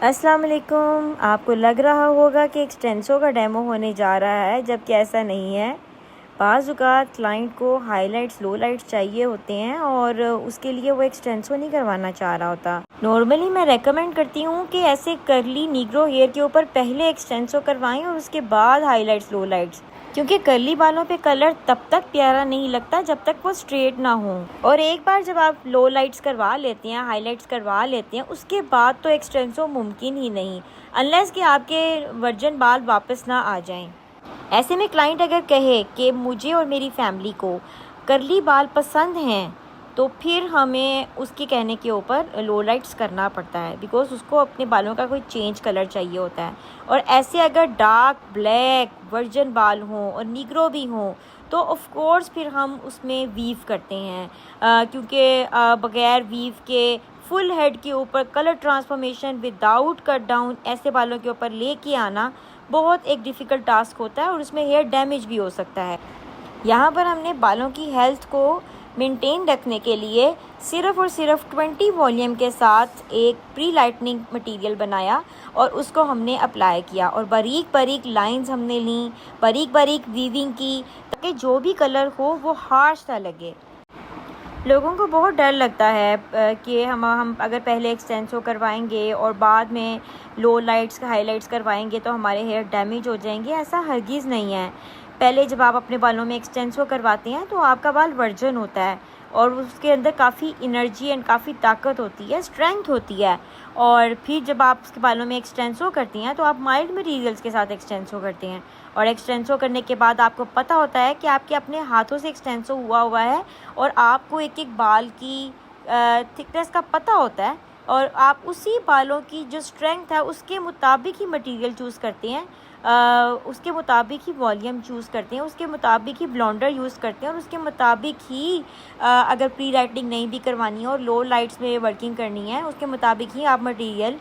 अस्सलाम वालेकुम। आपको लग रहा होगा कि एक्सटेंसो का डेमो होने जा रहा है, जबकि ऐसा नहीं है। बाज़ औक़ात क्लाइंट को हाईलाइट्स लो लाइट्स चाहिए होते हैं और उसके लिए वो एक्सटेंसो नहीं करवाना चाह रहा होता। नॉर्मली मैं रेकमेंड करती हूँ कि ऐसे करली नीग्रो हेयर के ऊपर पहले एक्सटेंसो करवाएं और उसके बाद हाईलाइट्स लो लाइट्स, क्योंकि कर्ली बालों पे कलर तब तक प्यारा नहीं लगता जब तक वो स्ट्रेट ना हो। और एक बार जब आप लो लाइट्स करवा लेते हैं, हाईलाइट्स करवा लेते हैं, उसके बाद तो एक्सटेंसो मुमकिन ही नहीं, अनलेस कि आपके वर्जन बाल वापस ना आ जाएं। ऐसे में क्लाइंट अगर कहे कि मुझे और मेरी फैमिली को कर्ली बाल पसंद हैं, तो फिर हमें उसके कहने के ऊपर लो लाइट्स करना पड़ता है, बिकॉज उसको अपने बालों का कोई चेंज कलर चाहिए होता है। और ऐसे अगर डार्क ब्लैक वर्जन बाल हों और नीग्रो भी हों तो ऑफ कोर्स फिर हम उसमें वीव करते हैं, क्योंकि बगैर वीव के फुल हेड के ऊपर colour transformation without cut down ऐसे बालों के ऊपर लेके आना बहुत एक डिफ़िकल्ट टास्क होता है और उसमें हेयर डैमेज भी हो सकता है। यहाँ पर हमने बालों की हेल्थ को मेंटेन रखने के लिए सिर्फ़ और सिर्फ 20 वॉल्यूम के साथ एक प्री लाइटनिंग मटेरियल बनाया और उसको हमने अप्लाई किया और बारीक बारीक लाइंस हमने ली, बारीक बारीक वीविंग की, ताकि जो भी कलर हो वो हार्श ना लगे। लोगों को बहुत डर लगता है कि हम अगर पहले एक्सटेंसो करवाएंगे और बाद में लो लाइट्स हाईलाइट्स करवाएंगे तो हमारे हेयर डैमेज हो जाएंगे। ऐसा हरगिज़ नहीं है। पहले जब आप अपने बालों में एक्सटेंसो करवाते हैं तो आपका बाल वर्जन होता है और उसके अंदर काफ़ी एनर्जी एंड काफ़ी ताकत होती है, स्ट्रेंथ होती है। और फिर जब आप उसके बालों में एक्सटेंसो करती हैं तो आप माइल्ड मटेरियल्स के साथ एक्सटेंसो करते हैं और एक्सटेंसो करने के बाद आपको पता होता है कि आपके अपने हाथों से एक्सटेंसो हुआ है और आपको एक एक बाल की थिकनेस का पता होता है और आप उसी बालों की जो स्ट्रेंथ है उसके मुताबिक ही मटेरियल चूज़ करते हैं, उसके मुताबिक ही वॉल्यूम चूज़ करते हैं, उसके मुताबिक ही ब्लॉन्डर यूज़ करते हैं और उसके मुताबिक ही अगर प्री लाइटनिंग नहीं भी करवानी है और लो लाइट्स में वर्किंग करनी है उसके मुताबिक ही आप मटेरियल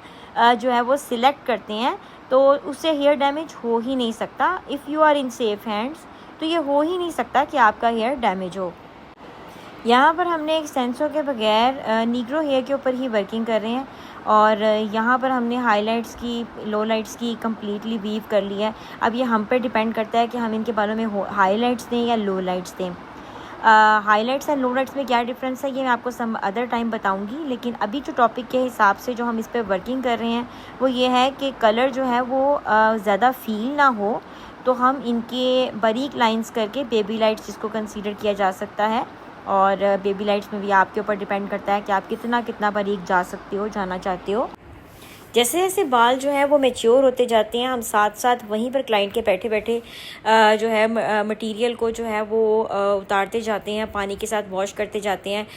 जो है वो सिलेक्ट करते हैं। तो उससे हेयर डैमेज हो ही नहीं सकता। If you are in safe hands तो ये हो ही नहीं सकता कि आपका हेयर डैमेज हो। यहाँ पर हमने एक्सटेंसो के बगैर नीग्रो हेयर के ऊपर ही वर्किंग कर रहे हैं और यहाँ पर हमने हाईलाइट्स की लो लाइट्स की कम्प्लीटली वीव कर लिया है। अब ये हम पे डिपेंड करता है कि हम इनके बालों में हाईलाइट्स दें या लो लाइट्स दें। हाईलाइट्स एंड लो लाइट्स में क्या डिफरेंस है ये मैं आपको सम अदर टाइम बताऊंगी, लेकिन अभी जो टॉपिक के हिसाब से जो हम इस पर वर्किंग कर रहे हैं वो ये है कि कलर जो है वो ज़्यादा फील ना हो, तो हम इनके बारीक लाइंस करके बेबी लाइट्स जिसको कंसीडर किया जा सकता है। और बेबी लाइट्स में भी आपके ऊपर डिपेंड करता है कि आप कितना बारीक जा सकते हो, जाना चाहते हो। जैसे जैसे बाल जो है वो मैच्योर होते जाते हैं, हम साथ साथ वहीं पर क्लाइंट के बैठे बैठे जो है मटेरियल को जो है वो उतारते जाते हैं, पानी के साथ वॉश करते जाते हैं,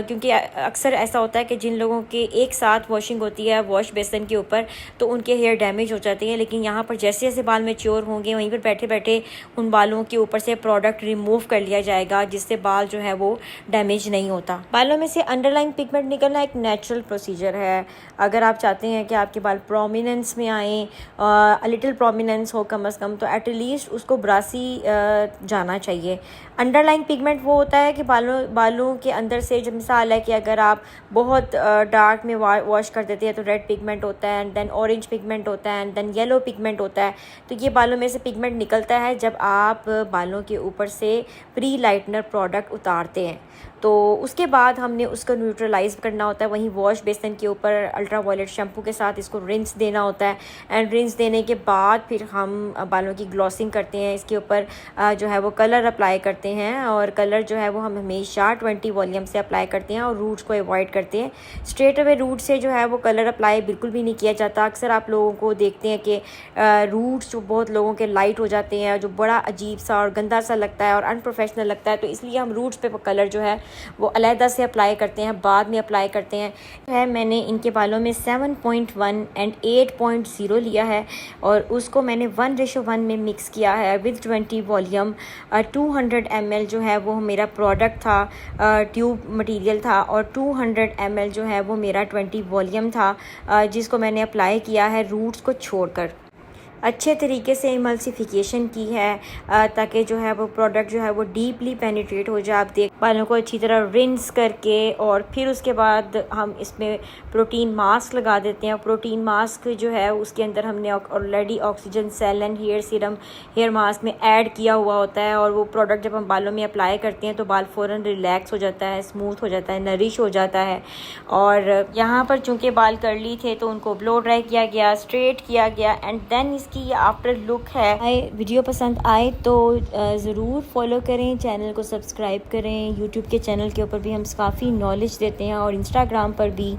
क्योंकि अक्सर ऐसा होता है कि जिन लोगों के एक साथ वॉशिंग होती है वॉश बेसन के ऊपर तो उनके हेयर डैमेज हो जाते हैं। लेकिन यहाँ पर जैसे जैसे बाल मैच्योर होंगे वहीं पर बैठे बैठे उन बालों के ऊपर से प्रोडक्ट रिमूव कर लिया जाएगा, जिससे बाल जो है वो डैमेज नहीं होता। बालों में से अंडरलाइन पिगमेंट निकलना एक नेचुरल प्रोसीजर है। अगर आप चाहते हैं कि आपके बाल प्रोमिनेंस में आए, लिटिल प्रोमिनेंस हो कम से कम, तो एटलीस्ट उसको ब्रासी जाना चाहिए। अंडरलाइन पिगमेंट वो होता है कि बालों के अंदर से, जब मिसाल है कि अगर आप बहुत डार्क में वॉश कर देते हैं तो रेड पिगमेंट होता है, एंड देन ऑरेंज पिगमेंट होता है, एंड देन येलो पिगमेंट होता है। तो ये बालों में से पिगमेंट निकलता है जब आप बालों के ऊपर से प्री लाइटनर प्रोडक्ट उतारते हैं, तो उसके बाद हमने उसको न्यूट्रलाइज करना होता है। वहीं वॉश बेसन के ऊपर अल्ट्रा वायलेट शैम्पू के साथ इसको रिंस देना होता है, एंड रिंस देने के बाद फिर हम बालों की ग्लॉसिंग करते हैं। इसके ऊपर जो है वो कलर अप्लाई करते हैं और कलर जो है वो हम हमेशा 20 वॉल्यूम से अप्लाई करते हैं और रूट्स को अवॉइड करते हैं। स्ट्रेट अवे रूट से जो है वो कलर अप्लाई बिल्कुल भी नहीं किया जाता। अक्सर आप लोगों को देखते हैं कि रूट्स जो बहुत लोगों के लाइट हो जाते हैं, जो बड़ा अजीब सा और गंदा सा लगता है और अनप्रोफेशनल लगता है, तो इसलिए हम रूट्स पे कलर जो है वो अलहदा से अप्लाई करते हैं, बाद में अप्लाई करते हैं। मैंने इनके बालों में 7.1 एंड 8.0 लिया है और उसको मैंने 1:1 में मिक्स किया है विद 20 वॉल्यूम। 200 ml जो है वो मेरा प्रोडक्ट था, ट्यूब मटेरियल था, और 200 ml जो है वो मेरा 20 वॉल्यूम था, जिसको मैंने अप्लाई किया है रूट्स को छोड़कर। अच्छे तरीके से इमल्सिफिकेशन की है ताकि जो है वो प्रोडक्ट जो है वो डीपली पेनिट्रेट हो जाए। आप देख बालों को अच्छी तरह रिंस करके और फिर उसके बाद हम इसमें प्रोटीन मास्क लगा देते हैं। प्रोटीन मास्क जो है उसके अंदर हमने already oxygen cell and hair serum hair mask में ऐड किया हुआ होता है और वो प्रोडक्ट जब हम बालों में अप्लाई करते हैं तो बाल फ़ौरन रिलैक्स हो जाता है, स्मूथ हो जाता है, नरिश हो जाता है। और यहाँ पर चूँकि बाल कर्ली थे तो उनको ब्लो ड्राई किया गया, स्ट्रेट किया गया एंड देन इसकी ये आफ्टर लुक है। वीडियो पसंद आए तो ज़रूर फॉलो करें, चैनल को सब्सक्राइब करें। यूट्यूब के चैनल के ऊपर भी हम काफ़ी नॉलेज देते हैं और इंस्टाग्राम पर भी।